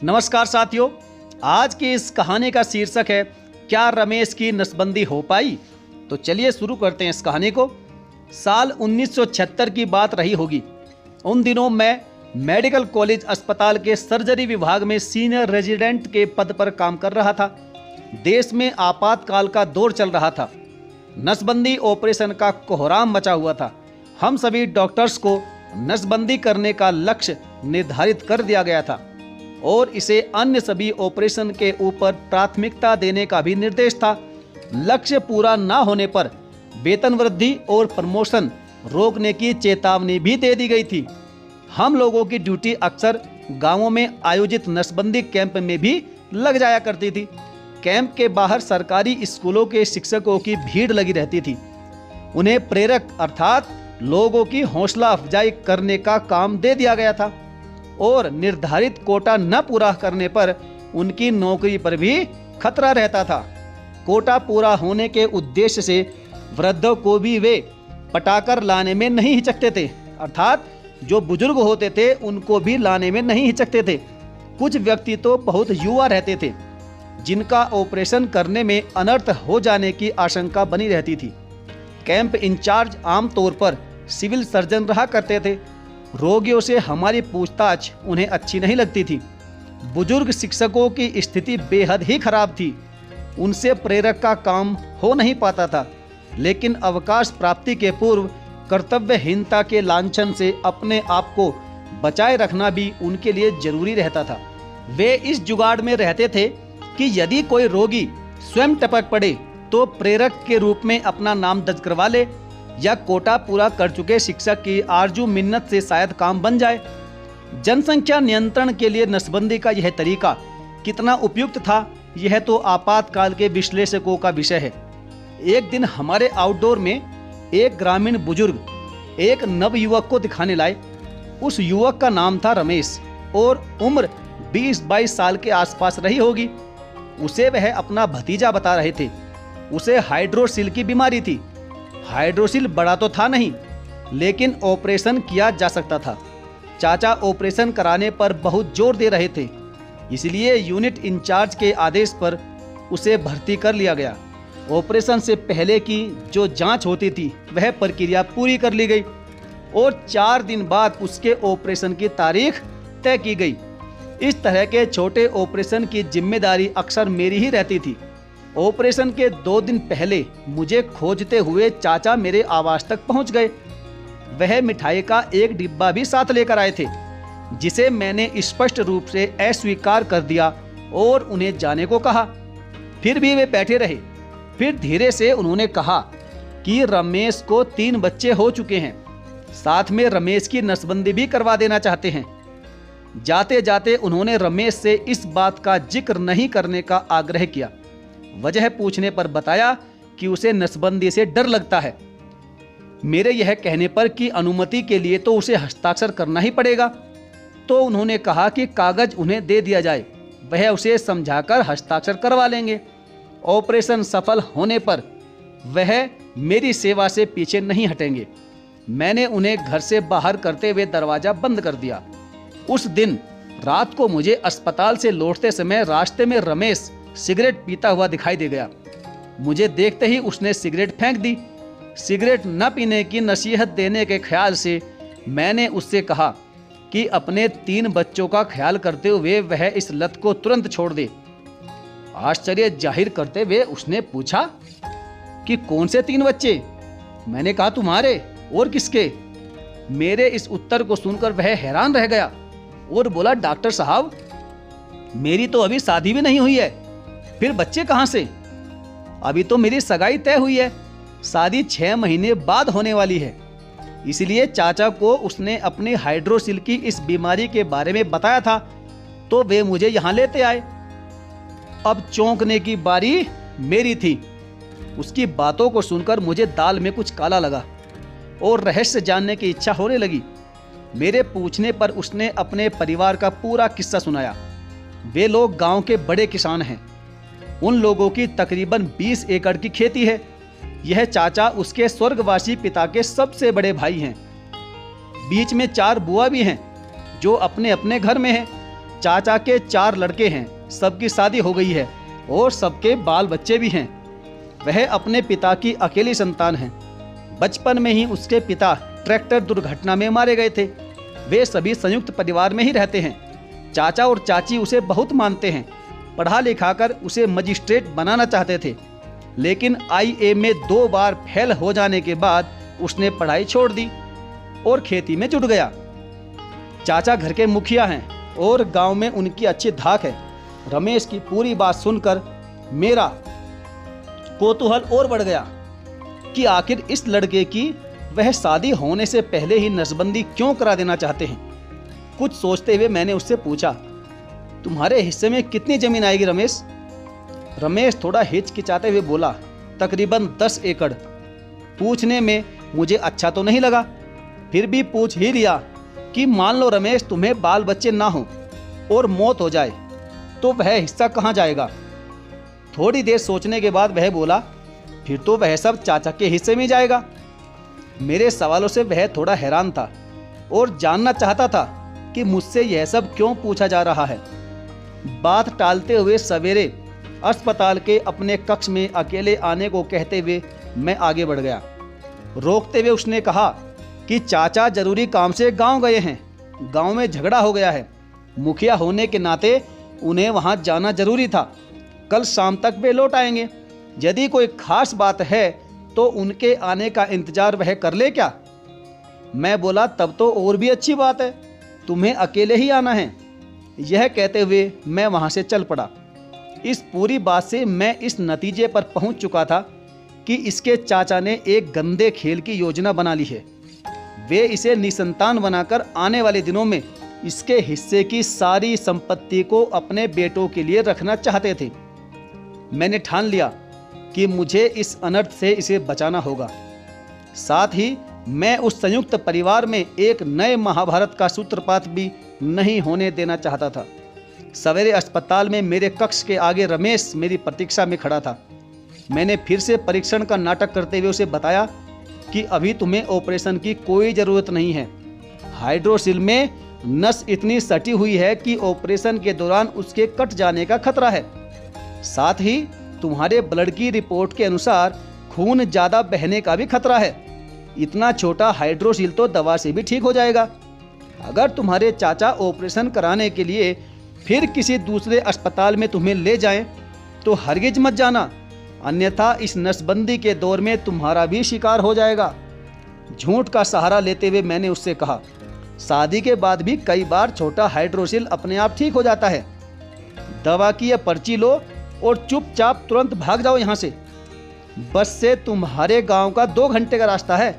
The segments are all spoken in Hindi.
नमस्कार साथियों, आज की इस कहानी का शीर्षक है क्या रमेश की नसबंदी हो पाई। तो चलिए शुरू करते हैं इस कहानी को। साल 1976 की बात रही होगी। उन दिनों मैं मेडिकल कॉलेज अस्पताल के सर्जरी विभाग में सीनियर रेजिडेंट के पद पर काम कर रहा था। देश में आपातकाल का दौर चल रहा था। नसबंदी ऑपरेशन का कोहराम मचा हुआ था। हम सभी डॉक्टर्स को नसबंदी करने का लक्ष्य निर्धारित कर दिया गया था और इसे अन्य सभी ऑपरेशन के ऊपर प्राथमिकता देने का भी निर्देश था। लक्ष्य पूरा न होने पर वेतन वृद्धि और प्रमोशन रोकने की चेतावनी भी दे दी गई थी। हम लोगों की ड्यूटी अक्सर गांवों में आयोजित नसबंदी कैंप में भी लग जाया करती थी। कैंप के बाहर सरकारी स्कूलों के शिक्षकों की भीड़ लगी रहती थी। उन्हें प्रेरक अर्थात लोगों की हौसला अफजाई करने का काम दे दिया गया था और निर्धारित कोटा न पूरा करने पर उनकी नौकरी पर भी खतरा रहता था। कोटा पूरा होने के उद्देश्य से वृद्धों को भी वे पटाकर लाने में नहीं हिचकते थे, अर्थात जो बुजुर्ग होते थे उनको भी लाने में नहीं हिचकते थे। कुछ व्यक्ति तो बहुत युवा रहते थे जिनका ऑपरेशन करने में अनर्थ हो जाने की आशंका बनी रहती थी। कैंप इंचार्ज आमतौर पर सिविल सर्जन रहा करते थे। रोगियों से हमारी पूछताछ उन्हें अच्छी नहीं लगती थी। बुजुर्ग शिक्षकों की स्थिति बेहद ही खराब थी। उनसे प्रेरक का काम हो नहीं पाता था, लेकिन अवकाश प्राप्ति के पूर्व कर्तव्यहीनता के लांछन से अपने आप को बचाए रखना भी उनके लिए जरूरी रहता था। वे इस जुगाड़ में रहते थे कि यदि कोई रोगी स्वयं टपक पड़े तो प्रेरक के रूप में अपना नाम दर्ज करवा ले या कोटा पूरा कर चुके शिक्षक की आरजू मिन्नत से शायद काम बन जाए। जनसंख्या नियंत्रण के लिए नसबंदी का यह तरीका कितना उपयुक्त था, यह तो आपातकाल के विश्लेषकों का विषय है। एक दिन हमारे आउटडोर में एक ग्रामीण बुजुर्ग एक नवयुवक को दिखाने लाए। उस युवक का नाम था रमेश और उम्र 20-22 साल के आसपास रही होगी। उसे वह अपना भतीजा बता रहे थे। उसे हाइड्रोसिल की बीमारी थी। हाइड्रोसिल बड़ा तो था नहीं, लेकिन ऑपरेशन किया जा सकता था। चाचा ऑपरेशन कराने पर बहुत जोर दे रहे थे, इसलिए यूनिट इंचार्ज के आदेश पर उसे भर्ती कर लिया गया। ऑपरेशन से पहले की जो जांच होती थी वह प्रक्रिया पूरी कर ली गई और 4 दिन बाद उसके ऑपरेशन की तारीख तय की गई। इस तरह के छोटे ऑपरेशन की जिम्मेदारी अक्सर मेरी ही रहती थी। ऑपरेशन के 2 दिन पहले मुझे खोजते हुए चाचा मेरे आवास तक पहुंच गए। वह मिठाई का एक डिब्बा भी साथ लेकर आए थे, जिसे मैंने स्पष्ट रूप से अस्वीकार कर दिया और उन्हें जाने को कहा। फिर भी वे बैठे रहे। फिर धीरे से उन्होंने कहा कि रमेश को 3 बच्चे हो चुके हैं, साथ में रमेश की नसबंदी भी करवा देना चाहते हैं। जाते जाते उन्होंने रमेश से इस बात का जिक्र नहीं करने का आग्रह किया। वजह पूछने पर बताया कि उसे नसबंदी से डर लगता है। मेरे यह कहने पर कि अनुमति के लिए तो उसे हस्ताक्षर करना ही पड़ेगा, तो उन्होंने कहा कि कागज उन्हें दे दिया जाए, वह उसे समझाकर हस्ताक्षर करवा लेंगे। ऑपरेशन सफल होने पर वह मेरी सेवा से पीछे नहीं हटेंगे। मैंने उन्हें घर से बाहर करते हुए दरवाजा बंद कर दिया। उस दिन रात को मुझे अस्पताल से लौटते समय रास्ते में रमेश सिगरेट पीता हुआ दिखाई दे गया। मुझे देखते ही उसने सिगरेट फेंक दी। सिगरेट न पीने की नसीहत देने के ख्याल से मैंने उससे कहा कि अपने 3 बच्चों का ख्याल करते हुए वह इस लत को तुरंत छोड़ दे। आश्चर्य जाहिर करते हुए उसने पूछा कि कौन से 3 बच्चे? मैंने कहा तुम्हारे और किसके? मेरे इस उत्तर को सुनकर वह हैरान रह गया और बोला, डॉक्टर साहब, मेरी तो अभी शादी भी नहीं हुई है, फिर बच्चे कहां से? अभी तो मेरी सगाई तय हुई है, शादी 6 महीने बाद होने वाली है। इसलिए चाचा को उसने अपनी हाइड्रोसिल की इस बीमारी के बारे में बताया था, तो वे मुझे यहां लेते आए। अब चौंकने की बारी मेरी थी। उसकी बातों को सुनकर मुझे दाल में कुछ काला लगा और रहस्य जानने की इच्छा होने लगी। मेरे पूछने पर उसने अपने परिवार का पूरा किस्सा सुनाया। वे लोग गांव के बड़े किसान हैं। उन लोगों की तकरीबन 20 एकड़ की खेती है। यह चाचा उसके स्वर्गवासी पिता के सबसे बड़े भाई हैं। बीच में 4 बुआ भी हैं जो अपने अपने घर में हैं। चाचा के 4 लड़के हैं, सबकी शादी हो गई है और सबके बाल बच्चे भी हैं। वह अपने पिता की अकेली संतान है। बचपन में ही उसके पिता ट्रैक्टर दुर्घटना में मारे गए थे। वे सभी संयुक्त परिवार में ही रहते हैं। चाचा और चाची उसे बहुत मानते हैं। पढ़ा लिखा कर उसे मजिस्ट्रेट बनाना चाहते थे, लेकिन IA में 2 बार फेल हो जाने के बाद उसने पढ़ाई छोड़ दी और खेती में जुट गया। चाचा घर के मुखिया हैं और गांव में उनकी अच्छी धाक है। रमेश की पूरी बात सुनकर मेरा कौतूहल और बढ़ गया कि आखिर इस लड़के की वह शादी होने से पहले ही नसबंदी क्यों करा देना चाहते हैं। कुछ सोचते हुए मैंने उससे पूछा, तुम्हारे हिस्से में कितनी जमीन आएगी रमेश? रमेश थोड़ा हिचकिचाते हुए बोला, तकरीबन 10 एकड़। पूछने में मुझे अच्छा तो नहीं लगा, फिर भी पूछ ही लिया कि मान लो रमेश तुम्हें बाल बच्चे ना हो और मौत हो जाए तो वह हिस्सा कहाँ जाएगा? थोड़ी देर सोचने के बाद वह बोला, फिर तो वह सब चाचा के हिस्से में जाएगा। मेरे सवालों से वह थोड़ा हैरान था और जानना चाहता था कि मुझसे यह सब क्यों पूछा जा रहा है। बात टालते हुए सवेरे अस्पताल के अपने कक्ष में अकेले आने को कहते हुए मैं आगे बढ़ गया। रोकते हुए उसने कहा कि चाचा जरूरी काम से गांव गए हैं। गांव में झगड़ा हो गया है। मुखिया होने के नाते उन्हें वहां जाना जरूरी था। कल शाम तक वे लौट आएंगे। यदि कोई खास बात है तो उनके आने का इंतजार वह कर ले क्या? मैं बोला, तब तो और भी अच्छी बात है, तुम्हें अकेले ही आना है। यह कहते हुए मैं वहां से चल पड़ा। इस पूरी बात से मैं इस नतीजे पर पहुंच चुका था कि इसके चाचा ने एक गंदे खेल की योजना बना ली है। वे इसे निसंतान बनाकर आने वाले दिनों में इसके हिस्से की सारी संपत्ति को अपने बेटों के लिए रखना चाहते थे। मैंने ठान लिया कि मुझे इस अनर्थ से इसे बचाना होगा। साथ ही मैं उस संयुक्त परिवार में एक नए महाभारत का सूत्रपात भी नहीं होने देना चाहता था। सवेरे अस्पताल में मेरे कक्ष के आगे रमेश मेरी प्रतीक्षा में खड़ा था। मैंने फिर से परीक्षण का नाटक करते हुए उसे बताया कि अभी तुम्हें ऑपरेशन की कोई ज़रूरत नहीं है। हाइड्रोसिल में नस इतनी सटी हुई है कि ऑपरेशन के दौरान उसके कट जाने का खतरा है। साथ ही तुम्हारे ब्लड की रिपोर्ट के अनुसार खून ज़्यादा बहने का भी खतरा है। इतना छोटा हाइड्रोसिल तो दवा से भी ठीक हो जाएगा। अगर तुम्हारे चाचा ऑपरेशन कराने के लिए फिर किसी दूसरे अस्पताल में तुम्हें ले जाएं, तो हरगिज मत जाना, अन्यथा इस नसबंदी के दौर में तुम्हारा भी शिकार हो जाएगा। झूठ का सहारा लेते हुए मैंने उससे कहा, शादी के बाद भी कई बार छोटा हाइड्रोसिल अपने आप ठीक हो जाता है। दवा की यह पर्ची लो और चुपचाप तुरंत भाग जाओ यहाँ से। बस से तुम्हारे गांव का 2 घंटे का रास्ता है।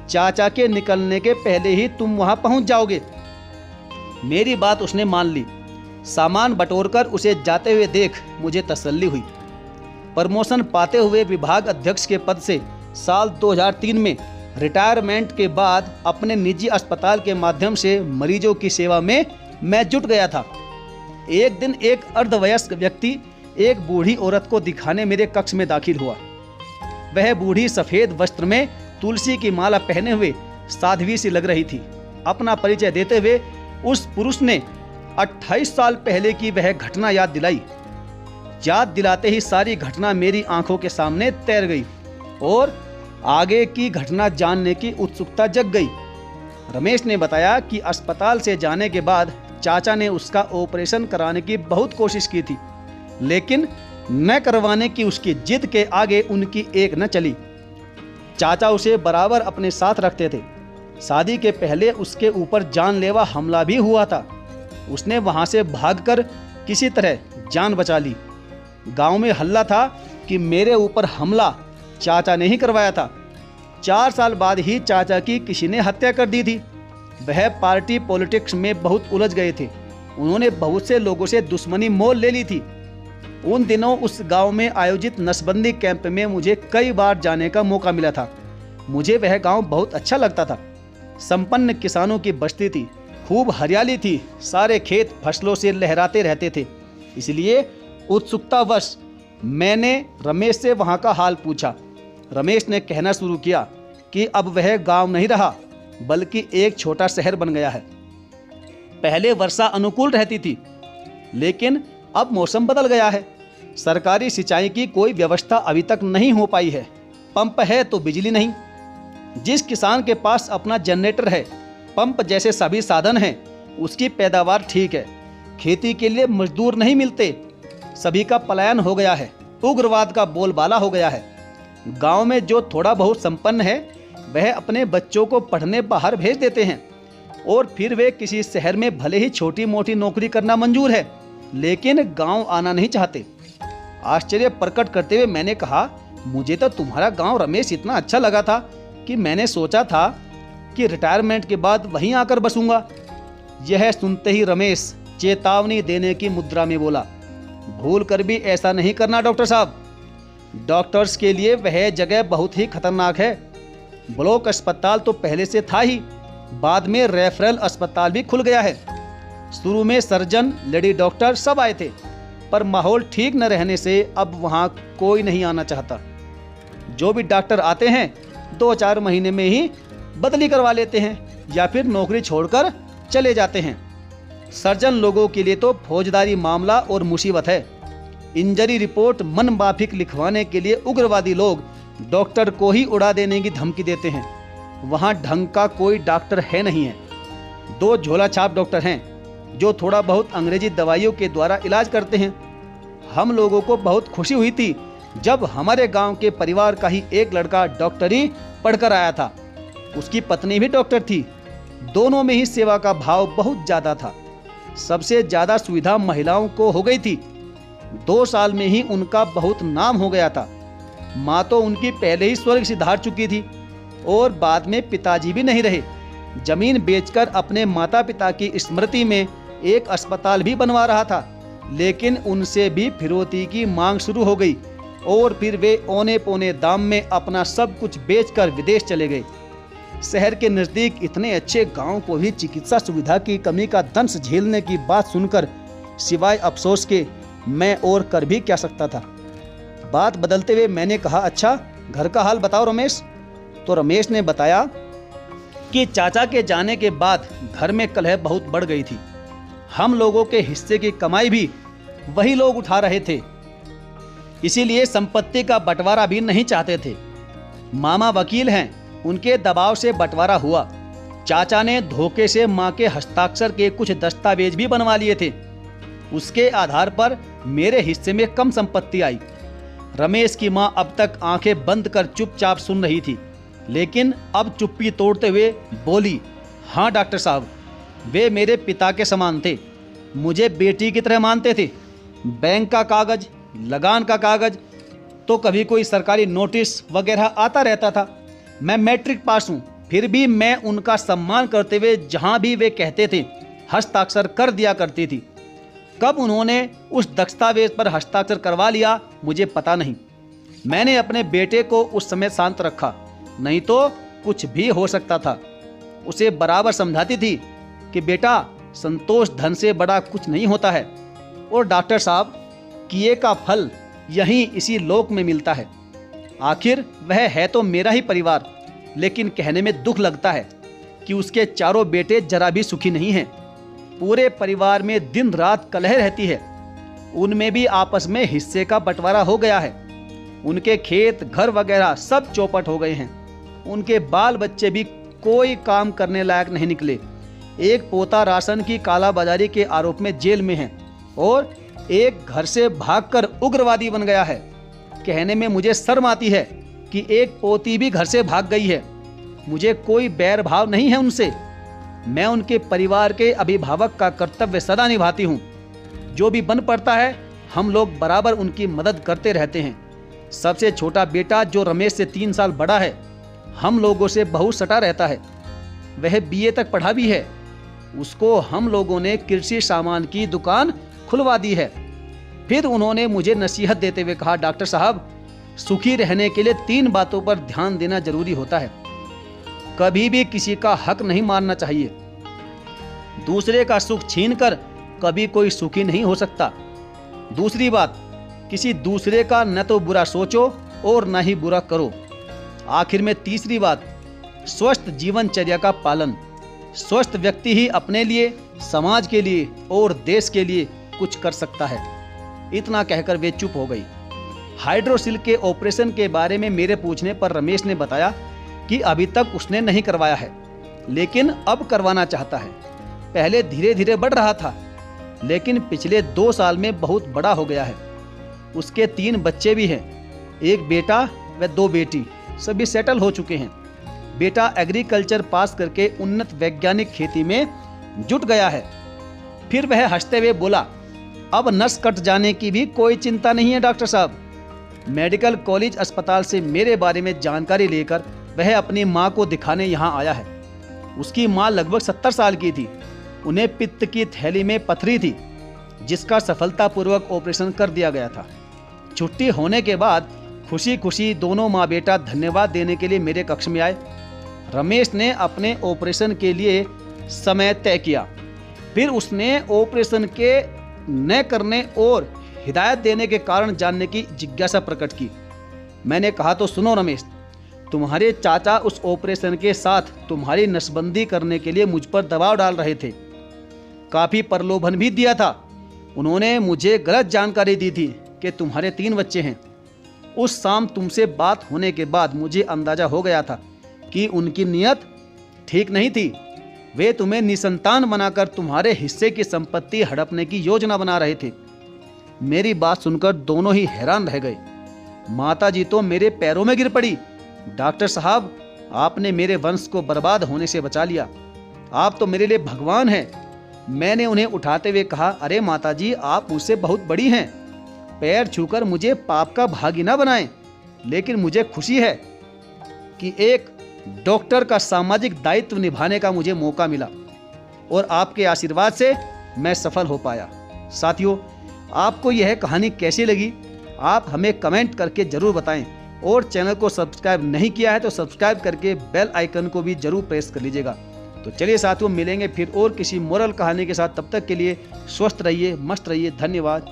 चाचा के निकलने के पहले ही तुम वहां पहुंच जाओगे। मेरी बात उसने मान ली। सामान बटोरकर उसे जाते हुए देख मुझे तसल्ली हुई। प्रमोशन पाते हुए विभाग अध्यक्ष के पद से साल 2003 में रिटायरमेंट के बाद अपने निजी अस्पताल के माध्यम से मरीजों की सेवा में मैं जुट गया था। एक दिन एक अर्धवयस्क व्यक्ति एक बूढ़ी औरत को दिखाने मेरे कक्ष में दाखिल हुआ। वह बूढ़ी सफेद वस्त्र में तुलसी की माला पहने हुए साध्वी सी लग रही थी। अपना परिचय देते हुए उस पुरुष ने 28 साल पहले की वह घटना याद दिलाई। याद दिलाते ही सारी घटना मेरी आंखों के सामने तैर गई और आगे की घटना जानने की उत्सुकता जग गई। रमेश ने बताया कि अस्पताल से जाने के बाद चाचा ने उसका ऑपरेशन कराने की बहुत कोशिश की थी, लेकिन न करवाने की उसकी जिद के आगे उनकी एक न चली। चाचा उसे बराबर अपने साथ रखते थे। शादी के पहले उसके ऊपर जानलेवा हमला भी हुआ था। उसने वहां से भागकर किसी तरह जान बचा ली। गांव में हल्ला था कि मेरे ऊपर हमला चाचा ने ही करवाया था। 4 साल बाद ही चाचा की किसी ने हत्या कर दी थी। वह पार्टी पॉलिटिक्स में बहुत उलझ गए थे। उन्होंने बहुत से लोगों से दुश्मनी मोल ले ली थी। उन दिनों उस गांव में आयोजित नसबंदी कैंप में मुझे कई बार जाने का मौका मिला था। मुझे वह गांव बहुत अच्छा लगता था। संपन्न किसानों की बस्ती थी, खूब हरियाली थी, सारे खेत फसलों से लहराते रहते थे। इसलिए उत्सुकतावश मैंने रमेश से वहां का हाल पूछा। रमेश ने कहना शुरू किया कि अब वह गांव नहीं रहा, बल्कि एक छोटा शहर बन गया है। पहले वर्षा अनुकूल रहती थी, लेकिन अब मौसम बदल गया है। सरकारी सिंचाई की कोई व्यवस्था अभी तक नहीं हो पाई है। पंप है तो बिजली नहीं। जिस किसान के पास अपना जनरेटर है, पंप जैसे सभी साधन हैं, उसकी पैदावार ठीक है। खेती के लिए मजदूर नहीं मिलते। सभी का पलायन हो गया है। उग्रवाद का बोलबाला हो गया है। गांव में जो थोड़ा बहुत संपन्न है वह अपने बच्चों को पढ़ने बाहर भेज देते हैं और फिर वे किसी शहर में भले ही छोटी मोटी नौकरी करना मंजूर है, लेकिन गांव आना नहीं चाहते। आश्चर्य प्रकट करते हुए मैंने कहा, मुझे तो तुम्हारा गांव रमेश इतना अच्छा लगा था कि मैंने सोचा था कि रिटायरमेंट के बाद वहीं आकर बसूंगा। यह सुनते ही रमेश चेतावनी देने की मुद्रा में बोला, भूल कर भी ऐसा नहीं करना डॉक्टर साहब। डॉक्टर्स के लिए वह जगह बहुत ही खतरनाक है। ब्लॉक अस्पताल तो पहले से था ही, बाद में रेफरल अस्पताल भी खुल गया है। शुरू में सर्जन, लेडी डॉक्टर सब आए थे, पर माहौल ठीक न रहने से अब वहाँ कोई नहीं आना चाहता। जो भी डॉक्टर आते हैं 2-4 महीने में ही बदली करवा लेते हैं या फिर नौकरी छोड़कर चले जाते हैं। सर्जन लोगों के लिए तो फौजदारी मामला और मुसीबत है। इंजरी रिपोर्ट मन माफिक लिखवाने के लिए उग्रवादी लोग डॉक्टर को ही उड़ा देने की धमकी देते हैं। वहाँ ढंग का कोई डॉक्टर है नहीं है। 2 झोला छाप डॉक्टर हैं जो थोड़ा बहुत अंग्रेजी दवाइयों के द्वारा इलाज करते हैं। हम लोगों को बहुत खुशी हुई थी जब हमारे गांव के परिवार का ही एक लड़का डॉक्टरी पढ़कर आया था। उसकी पत्नी भी डॉक्टर थी। दोनों में ही सेवा का भाव बहुत ज़्यादा था। सबसे ज़्यादा सुविधा महिलाओं को हो गई थी। 2 साल में ही उनका बहुत नाम हो गया था। माँ तो उनकी पहले ही स्वर्ग सिधार चुकी थी और बाद में पिताजी भी नहीं रहे। जमीन बेचकर अपने माता पिता की स्मृति में एक अस्पताल भी बनवा रहा था, लेकिन उनसे भी फिरौती की मांग शुरू हो गई और फिर वे औने पौने दाम में अपना सब कुछ बेचकर विदेश चले गए। शहर के नज़दीक इतने अच्छे गांव को भी चिकित्सा सुविधा की कमी का दंश झेलने की बात सुनकर सिवाय अफसोस के मैं और कर भी क्या सकता था। बात बदलते हुए मैंने कहा, अच्छा घर का हाल बताओ रमेश। तो रमेश ने बताया कि चाचा के जाने के बाद घर में कलह बहुत बढ़ गई थी। हम लोगों के हिस्से की कमाई भी वही लोग उठा रहे थे, इसीलिए संपत्ति का बंटवारा भी नहीं चाहते थे। मामा वकील हैं, उनके दबाव से बंटवारा हुआ। चाचा ने धोखे से माँ के हस्ताक्षर के कुछ दस्तावेज भी बनवा लिए थे। उसके आधार पर मेरे हिस्से में कम संपत्ति आई। रमेश की माँ अब तक आंखें बंद कर चुपचाप सुन रही थी, लेकिन अब चुप्पी तोड़ते हुए बोली, हाँ डॉक्टर साहब, वे मेरे पिता के समान थे। मुझे बेटी की तरह मानते थे। बैंक का कागज, लगान का कागज, तो कभी कोई सरकारी नोटिस वगैरह आता रहता था। मैं मैट्रिक पास हूँ, फिर भी मैं उनका सम्मान करते हुए जहाँ भी वे कहते थे हस्ताक्षर कर दिया करती थी। कब उन्होंने उस दस्तावेज पर हस्ताक्षर करवा लिया मुझे पता नहीं। मैंने अपने बेटे को उस समय शांत रखा, नहीं तो कुछ भी हो सकता था। उसे बराबर समझाती थी कि बेटा, संतोष धन से बड़ा कुछ नहीं होता है और डॉक्टर साहब, किए का फल यहीं इसी लोक में मिलता है। आखिर वह है तो मेरा ही परिवार, लेकिन कहने में दुख लगता है कि उसके चारों बेटे जरा भी सुखी नहीं हैं। पूरे परिवार में दिन रात कलह रहती है। उनमें भी आपस में हिस्से का बंटवारा हो गया है। उनके खेत, घर वगैरह सब चौपट हो गए हैं। उनके बाल बच्चे भी कोई काम करने लायक नहीं निकले। एक पोता राशन की कालाबाजारी के आरोप में जेल में है और एक घर से भागकर उग्रवादी बन गया है। कहने में मुझे शर्म आती है कि एक पोती भी घर से भाग गई है। मुझे कोई बैर भाव नहीं है उनसे। मैं उनके परिवार के अभिभावक का कर्तव्य सदा निभाती हूँ। जो भी बन पड़ता है हम लोग बराबर उनकी मदद करते रहते हैं। सबसे छोटा बेटा जो रमेश से 3 साल बड़ा है, हम लोगों से बहुत सटा रहता है। वह BA तक पढ़ा भी है। उसको हम लोगों ने कृषि सामान की दुकान खुलवा दी है। फिर उन्होंने मुझे नसीहत देते हुए कहा, डॉक्टर साहब, सुखी रहने के लिए 3 बातों पर ध्यान देना जरूरी होता है। कभी भी किसी का हक नहीं मारना चाहिए। दूसरे का सुख छीनकर कभी कोई सुखी नहीं हो सकता। दूसरी बात, किसी दूसरे का न तो बुरा सोचो और न ही बुरा करो। आखिर में तीसरी बात, स्वस्थ जीवनचर्या का पालन। स्वस्थ व्यक्ति ही अपने लिए, समाज के लिए और देश के लिए कुछ कर सकता है। इतना कहकर वे चुप हो गई। हाइड्रोसिल के ऑपरेशन के बारे में मेरे पूछने पर रमेश ने बताया कि अभी तक उसने नहीं करवाया है, लेकिन अब करवाना चाहता है। पहले धीरे धीरे बढ़ रहा था, लेकिन पिछले 2 साल में बहुत बड़ा हो गया है। उसके 3 बच्चे भी हैं, एक बेटा व 2 बेटी, सभी सेटल हो चुके हैं। बेटा एग्रीकल्चर पास करके उन्नत वैज्ञानिक खेती में जुट गया है। फिर वह हंसते हुए बोला, अब नस कट जाने की भी कोई चिंता नहीं है डॉक्टर साहब। मेडिकल कॉलेज अस्पताल से मेरे बारे में जानकारी लेकर वह अपनी माँ को दिखाने यहाँ आया है। उसकी माँ लगभग 70 साल की थी। उन्हें पित्त की थैली में पथरी थी, जिसका सफलतापूर्वक ऑपरेशन कर दिया गया था। छुट्टी होने के बाद खुशी खुशी दोनों माँ बेटा धन्यवाद देने के लिए मेरे कक्ष में आए। रमेश ने अपने ऑपरेशन के लिए समय तय किया। फिर उसने ऑपरेशन के न करने और हिदायत देने के कारण जानने की जिज्ञासा प्रकट की। मैंने कहा, तो सुनो रमेश, तुम्हारे चाचा उस ऑपरेशन के साथ तुम्हारी नसबंदी करने के लिए मुझ पर दबाव डाल रहे थे। काफ़ी प्रलोभन भी दिया था। उन्होंने मुझे गलत जानकारी दी थी कि तुम्हारे 3 बच्चे हैं। उस शाम तुमसे बात होने के बाद मुझे अंदाजा हो गया था कि उनकी नीयत ठीक नहीं थी। वे तुम्हें निसंतान बनाकर तुम्हारे हिस्से की संपत्ति हड़पने की योजना बना रहे थे। मेरी बात सुनकर दोनों ही हैरान रह गए। माताजी तो मेरे पैरों में गिर पड़ी। डॉक्टर साहब, आपने मेरे वंश को बर्बाद होने से बचा लिया। आप तो मेरे लिए भगवान हैं। मैंने उन्हें उठाते हुए कहा, अरे माताजी, आप मुझसे बहुत बड़ी हैं। पैर छूकर मुझे पाप का भागी ना बनाएं। लेकिन मुझे खुशी है कि एक डॉक्टर का सामाजिक दायित्व निभाने का मुझे मौका मिला और आपके आशीर्वाद से मैं सफल हो पाया। साथियों, आपको यह कहानी कैसी लगी आप हमें कमेंट करके ज़रूर बताएं, और चैनल को सब्सक्राइब नहीं किया है तो सब्सक्राइब करके बेल आइकन को भी ज़रूर प्रेस कर लीजिएगा। तो चलिए साथियों, मिलेंगे फिर और किसी मोरल कहानी के साथ। तब तक के लिए स्वस्थ रहिए, मस्त रहिए। धन्यवाद।